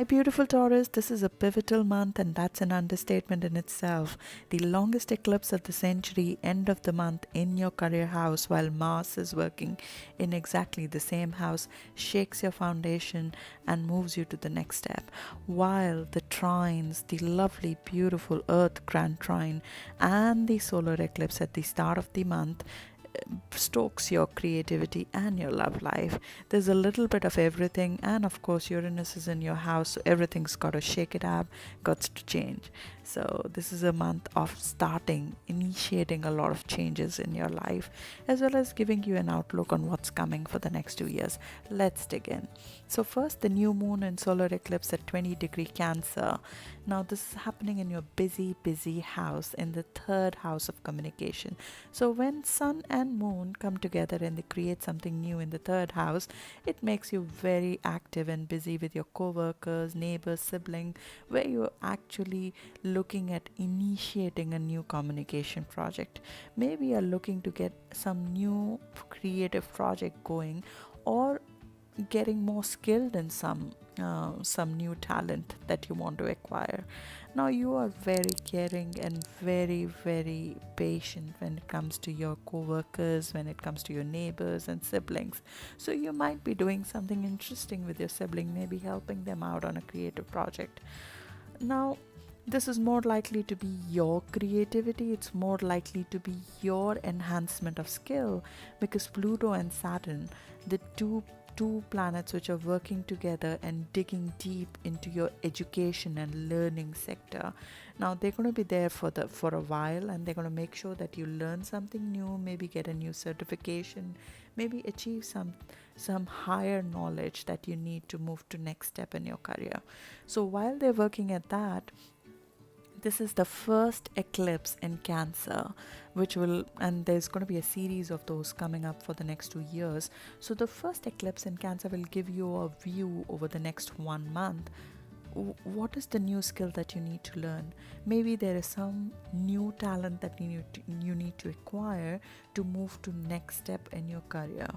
My beautiful Taurus, this is a pivotal month, and that's an understatement in itself. The longest eclipse of the century, end of the month in your career house, while Mars is working in exactly the same house, shakes your foundation and moves you to the next step. While the trines, the lovely, beautiful Earth Grand Trine, and the solar eclipse at the start of the month stokes your creativity and your love life. There's a little bit of everything, and of course, Uranus is in your house, so everything's got to shake it up, got to change. So, this is a month of starting, initiating a lot of changes in your life, as well as giving you an outlook on what's coming for the next 2 years. Let's dig in. So, first, the new moon and solar eclipse at 20-degree Cancer. Now, this is happening in your busy house, in the third house of communication. So, when sun and moon come together and they create something new in the third house, it makes you very active and busy with your coworkers, neighbors, siblings, where you're actually looking at initiating a new communication project. Maybe you're looking to get some new creative project going, or getting more skilled in some new talent that you want to acquire. Now you are very caring and very patient when it comes to your co-workers, when it comes to your neighbors and siblings. So you might be doing something interesting with your sibling, maybe helping them out on a creative project. Now this is more likely to be your creativity, it's more likely to be your enhancement of skill, because Pluto and Saturn, the two planets which are working together and digging deep into your education and learning sector. Now they're going to be there for a while, and they're going to make sure that you learn something new, maybe get a new certification, maybe achieve some higher knowledge that you need to move to next step in your career. So while they're working at that, this is the first eclipse in Cancer, and there's going to be a series of those coming up for the next 2 years. So, the first eclipse in Cancer will give you a view over the next 1 month. What is the new skill that you need to learn? Maybe there is some new talent that you need to acquire to move to next step in your career.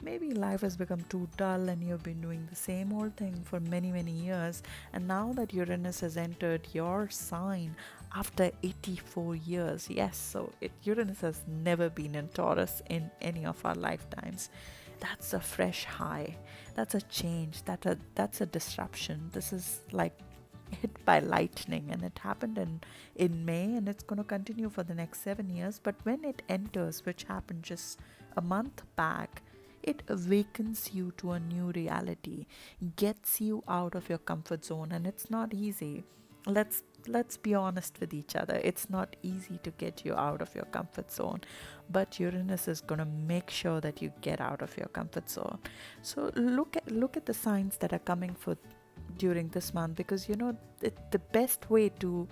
Maybe life has become too dull and you've been doing the same old thing for many years, and now that Uranus has entered your sign after 84 years, yes, so Uranus has never been in Taurus in any of our lifetimes. That's a fresh high, that's a change, that's a disruption. This is like hit by lightning, and it happened in May, and it's going to continue for the next 7 years. But when it enters, which happened just a month back, it awakens you to a new reality, gets you out of your comfort zone, and it's not easy. Let's be honest with each other. It's not easy to get you out of your comfort zone, but Uranus is going to make sure that you get out of your comfort zone. So look at the signs that are coming for during this month, because the best way to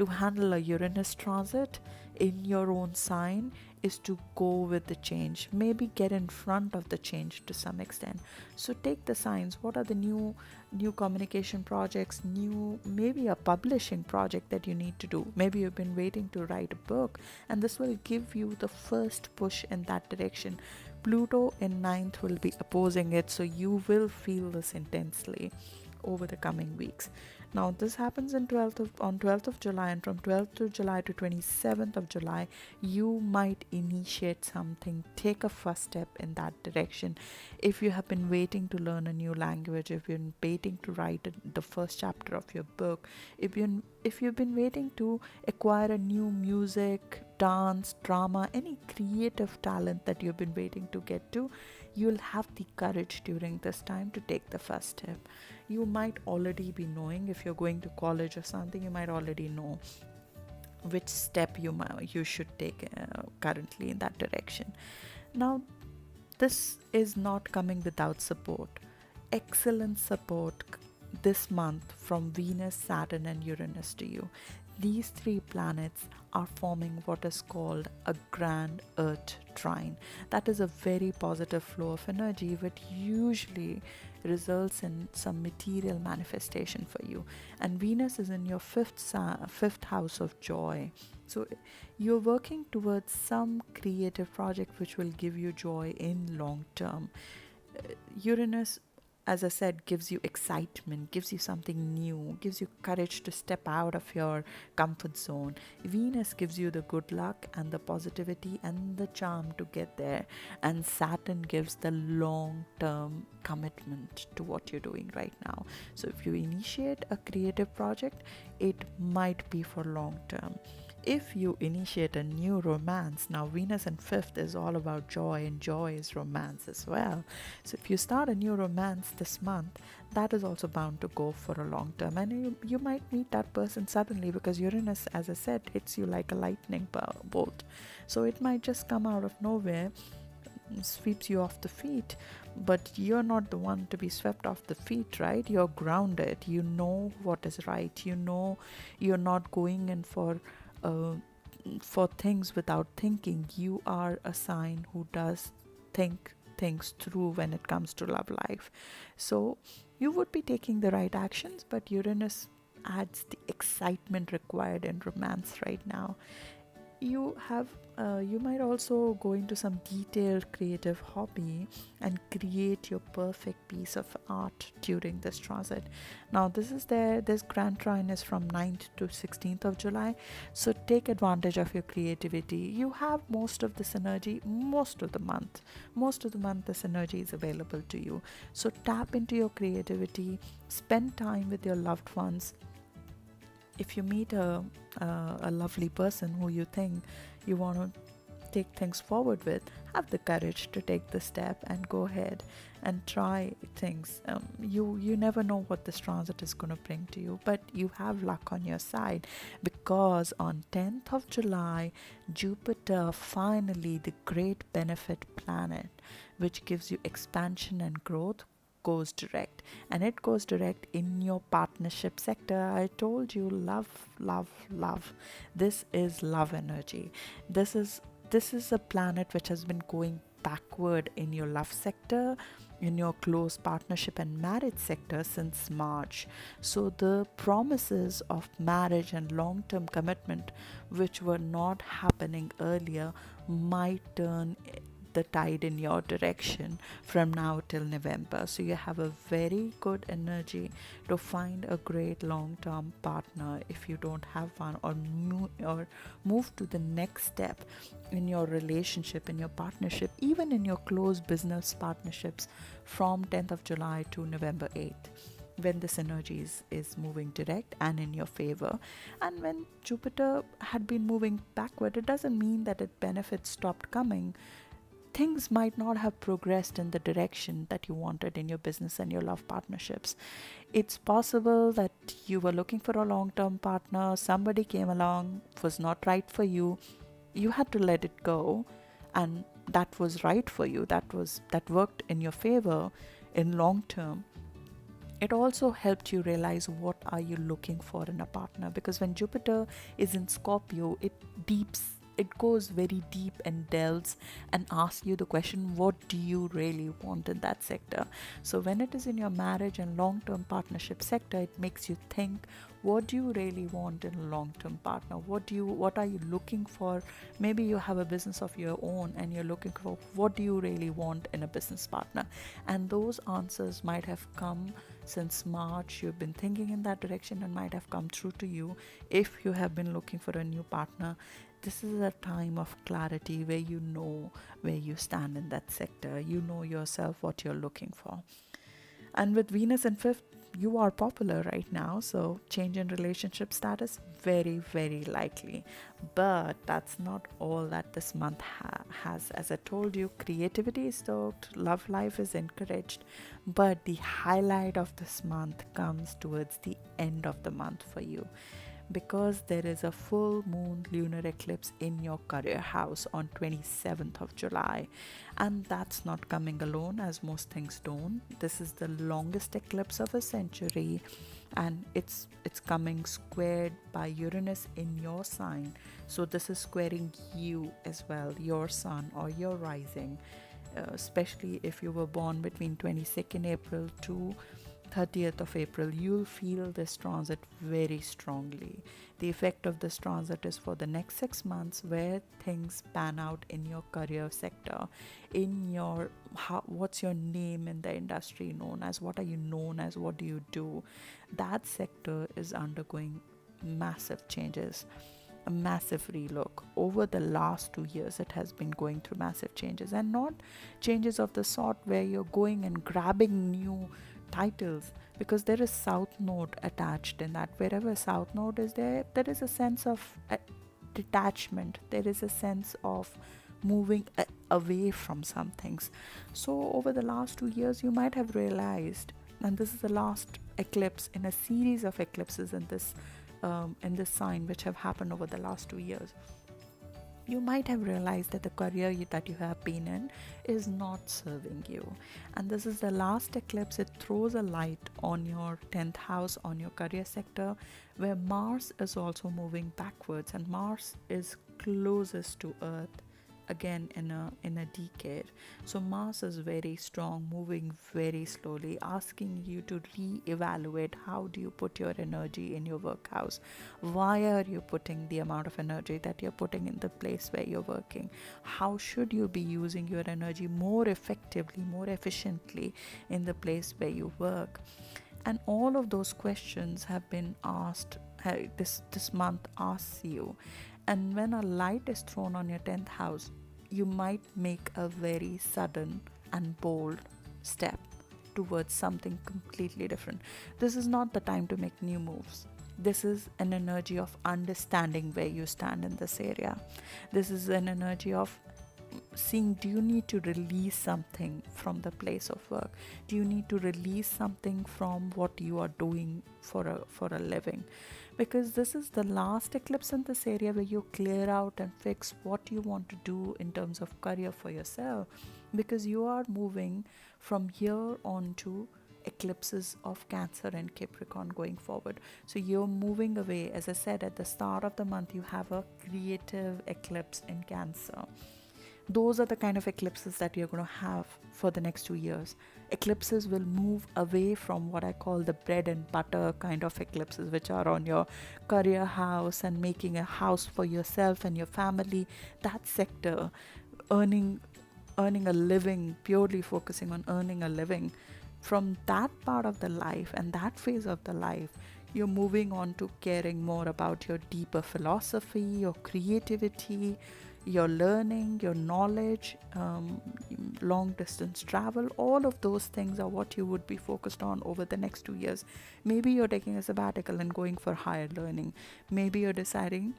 handle a Uranus transit in your own sign is to go with the change, maybe get in front of the change to some extent. So take the signs. What are the new communication projects, maybe a publishing project that you need to do? Maybe you've been waiting to write a book, and this will give you the first push in that direction. Pluto in ninth will be opposing it, so you will feel this intensely over the coming weeks. Now this happens on 12th of July, and from 12th of July to 27th of July, you might initiate something, take a first step in that direction. If you have been waiting to learn a new language, if you've been waiting to write the first chapter of your book, if you've been waiting to acquire a new music, dance, drama, any creative talent that you've been waiting to get to, you'll have the courage during this time to take the first step. You might already be knowing, if you're going to college or something, you might already know which step you should take currently in that direction. Now this is not coming without support. Excellent support this month from Venus, Saturn, and Uranus to you. These three planets are forming what is called a grand Earth trine. That is a very positive flow of energy, which usually results in some material manifestation for you. And Venus is in your fifth house of joy. So you're working towards some creative project which will give you joy in long term. Uranus as I said, gives you excitement, gives you something new, gives you courage to step out of your comfort zone. Venus gives you the good luck and the positivity and the charm to get there. And Saturn gives the long term commitment to what you're doing right now. So if you initiate a creative project, it might be for long term. If you initiate a new romance, now Venus in fifth is all about joy, and joy is romance as well. So if you start a new romance this month, that is also bound to go for a long term, and you might meet that person suddenly, because Uranus, as I said, hits you like a lightning bolt. So it might just come out of nowhere, sweeps you off the feet, but you're not the one to be swept off the feet, right? You're grounded, you know what is right, you know you're not going in uh, for things without thinking. You are a sign who does think things through when it comes to love life. So you would be taking the right actions, but Uranus adds the excitement required in romance right now. You might also go into some detailed creative hobby and create your perfect piece of art during this transit. Now this grand trine is from 9th to 16th of July, so take advantage of your creativity. You have most of this energy most of the month. This energy is available to you, so tap into your creativity, spend time with your loved ones. If you meet a lovely person who you think you want to take things forward with, have the courage to take the step and go ahead and try things. You never know what this transit is going to bring to you, but you have luck on your side, because on 10th of July, Jupiter, finally the great benefit planet, which gives you expansion and growth, goes direct, and it goes direct in your partnership sector. I told you, love. This is love energy. This is a planet which has been going backward in your love sector, in your close partnership and marriage sector since March. So the promises of marriage and long-term commitment, which were not happening earlier, might turn the tide in your direction from now till November. So you have a very good energy to find a great long-term partner if you don't have one, or move to the next step in your relationship, in your partnership, even in your close business partnerships from 10th of July to November 8th, when this energy is moving direct and in your favor. And when Jupiter had been moving backward, it doesn't mean that its benefits stopped coming. Things might not have progressed in the direction that you wanted in your business and your love partnerships. It's possible that you were looking for a long-term partner, somebody came along, was not right for you, you had to let it go, and that was right for you, that worked in your favor in long term. It also helped you realize what are you looking for in a partner, because when Jupiter is in Scorpio, it goes very deep and delves and asks you the question, what do you really want in that sector? So when it is in your marriage and long-term partnership sector, it makes you think, what do you really want in a long-term partner? What are you looking for? Maybe you have a business of your own and you're looking for, what do you really want in a business partner? And those answers might have come since March. You've been thinking in that direction and might have come true to you. If you have been looking for a new partner, this is a time of clarity where you know where you stand in that sector. You know yourself what you're looking for. And with Venus in fifth, you are popular right now, so change in relationship status, very, very likely. But that's not all that this month has. As I told you, creativity is stoked, love life is encouraged, but the highlight of this month comes towards the end of the month for you, because there is a full moon lunar eclipse in your career house on 27th of July. And that's not coming alone, as most things don't. This is the longest eclipse of a century, and it's coming squared by Uranus in your sign. So this is squaring you as well, your sun or your rising, especially if you were born between 22nd April to 30th of April, you'll feel this transit very strongly. The effect of this transit is for the next 6 months, where things pan out in your career sector, in your what's your name in the industry known as, what are you known as, what do you do. That sector is undergoing massive changes, a massive relook. Over the last 2 years, it has been going through massive changes, and not changes of the sort where you're going and grabbing new titles, because there is South Node attached in that. Wherever South Node is there, there is a sense of detachment, there is a sense of moving away from some things. So, over the last 2 years, you might have realized, and this is the last eclipse in a series of eclipses in this sign which have happened over the last 2 years. You might have realized that the career that you have been in is not serving you, and this is the last eclipse. It throws a light on your 10th house, on your career sector, where Mars is also moving backwards, and Mars is closest to Earth again in a decade. So Mars is very strong, moving very slowly, asking you to re-evaluate how do you put your energy in your work house. Why are you putting the amount of energy that you're putting in the place where you're working? How should you be using your energy more effectively, more efficiently in the place where you work? And all of those questions have been asked. This month asks you, and when a light is thrown on your 10th house, you might make a very sudden and bold step towards something completely different. This is not the time to make new moves. This is an energy of understanding where you stand in this area. This is an energy of seeing, do you need to release something from the place of work? Do you need to release something from what you are doing for a living? Because this is the last eclipse in this area where you clear out and fix what you want to do in terms of career for yourself, because you are moving from here on to eclipses of Cancer and Capricorn going forward. So you're moving away. As I said, at the start of the month, you have a creative eclipse in Cancer. Those are the kind of eclipses that you're going to have for the next 2 years. Eclipses will move away from what I call the bread and butter kind of eclipses, which are on your career house and making a house for yourself and your family. That sector, earning a living, purely focusing on earning a living. From that part of the life and that phase of the life, you're moving on to caring more about your deeper philosophy, your creativity, your learning, your knowledge, long distance travel. All of those things are what you would be focused on over the next 2 years. Maybe you're taking a sabbatical and going for higher learning. Maybe you're deciding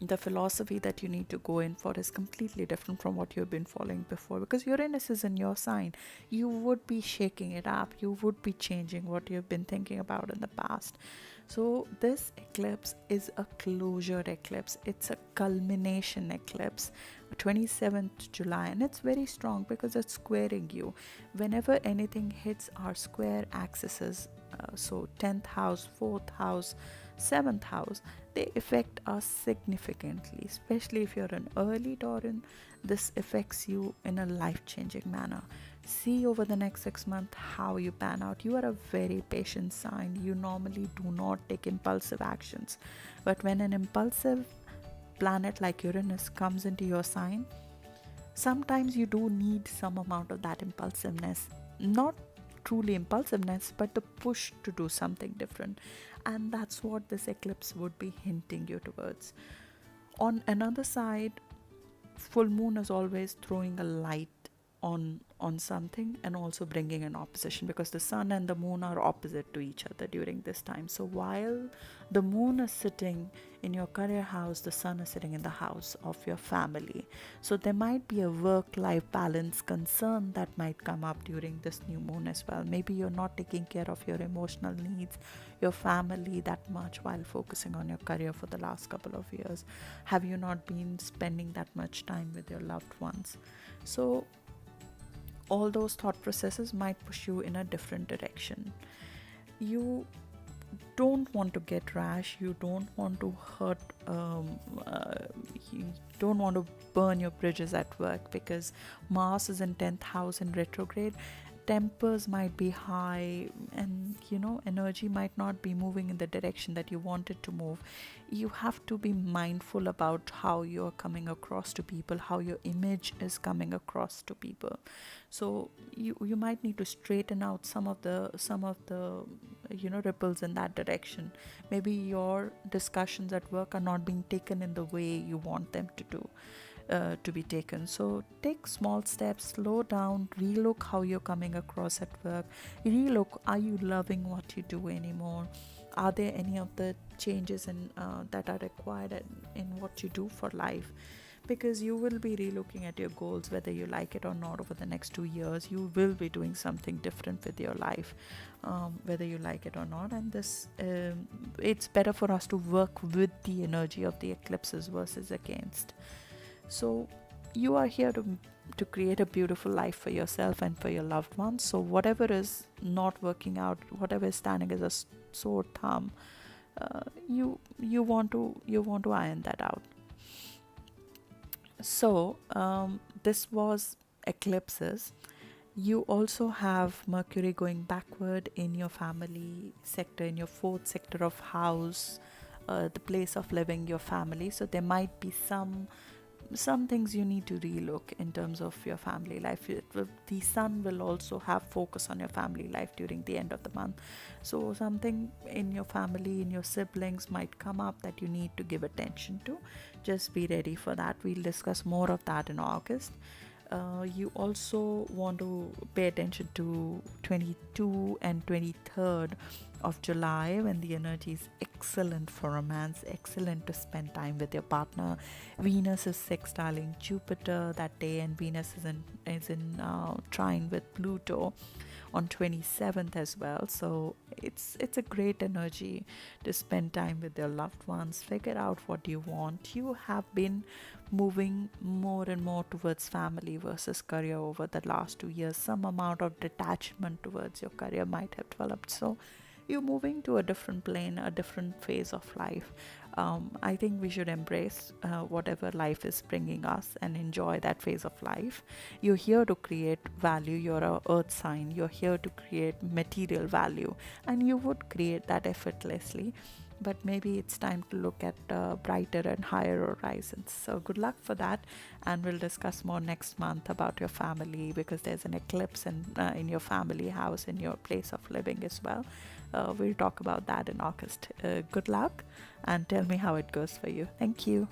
the philosophy that you need to go in for is completely different from what you've been following before, because Uranus is in your sign. You would be shaking it up, you would be changing what you've been thinking about in the past. So this eclipse is a closure eclipse, it's a culmination eclipse, 27th July, and it's very strong because it's squaring you. Whenever anything hits our square axes, so 10th house, 4th house, 7th house, they affect us significantly. Especially if you're an early Tauran, this affects you in a life-changing manner. See over the next 6 months how you pan out. You are a very patient sign. You normally do not take impulsive actions, but when an impulsive planet like Uranus comes into your sign, sometimes you do need some amount of that impulsiveness. Not truly impulsiveness, but the push to do something different. And that's what this eclipse would be hinting you towards. On another side, full moon is always throwing a light on something and also bringing an opposition, because the sun and the moon are opposite to each other during this time. So while the moon is sitting in your career house, the sun is sitting in the house of your family. So there might be a work-life balance concern that might come up during this new moon as well. Maybe you're not taking care of your emotional needs, your family that much while focusing on your career for the last couple of years. Have you not been spending that much time with your loved ones? So all those thought processes might push you in a different direction. You don't want to get rash, you don't want to hurt, you don't want to burn your bridges at work, because Mars is in 10th house in retrograde. tempers might be high, and energy might not be moving in the direction that you want it to move. You have to be mindful about how you're coming across to people, how your image is coming across to people. So you might need to straighten out some of the ripples in that direction. Maybe your discussions at work are not being taken in the way you want them to be taken. So take small steps, slow down, relook how you're coming across at work. Relook, are you loving what you do anymore? Are there any of the changes that are required in what you do for life? Because you will be relooking at your goals, whether you like it or not. Over the next 2 years, you will be doing something different with your life, whether you like it or not. And this it's better for us to work with the energy of the eclipses versus against. So you are here to create a beautiful life for yourself and for your loved ones. So whatever is not working out, whatever is standing as a sore thumb, you want to iron that out. So this was eclipses. You also have Mercury going backward in your family sector, in your fourth sector of house, the place of living, your family. So there might be some things you need to relook in terms of your family life. The sun will also have focus on your family life during the end of the month. So something in your family, in your siblings might come up that you need to give attention to. Just be ready for that. We'll discuss more of that in August. You also want to pay attention to 22 and 23rd of July, when the energy is excellent for romance, excellent to spend time with your partner. Venus is sextiling Jupiter that day, and Venus is in trine with Pluto on 27th as well. So it's a great energy to spend time with your loved ones. Figure out what you want. You have been moving more and more towards family versus career over the last 2 years. Some amount of detachment towards your career might have developed. So you're moving to a different plane, a different phase of life. I think we should embrace whatever life is bringing us and enjoy that phase of life. You're here to create value. You're a earth sign. You're here to create material value, and you would create that effortlessly. But maybe it's time to look at brighter and higher horizons. So good luck for that, and we'll discuss more next month about your family, because there's an eclipse in your family house, in your place of living as well. We'll talk about that in August. Good luck, and tell me how it goes for you. Thank you.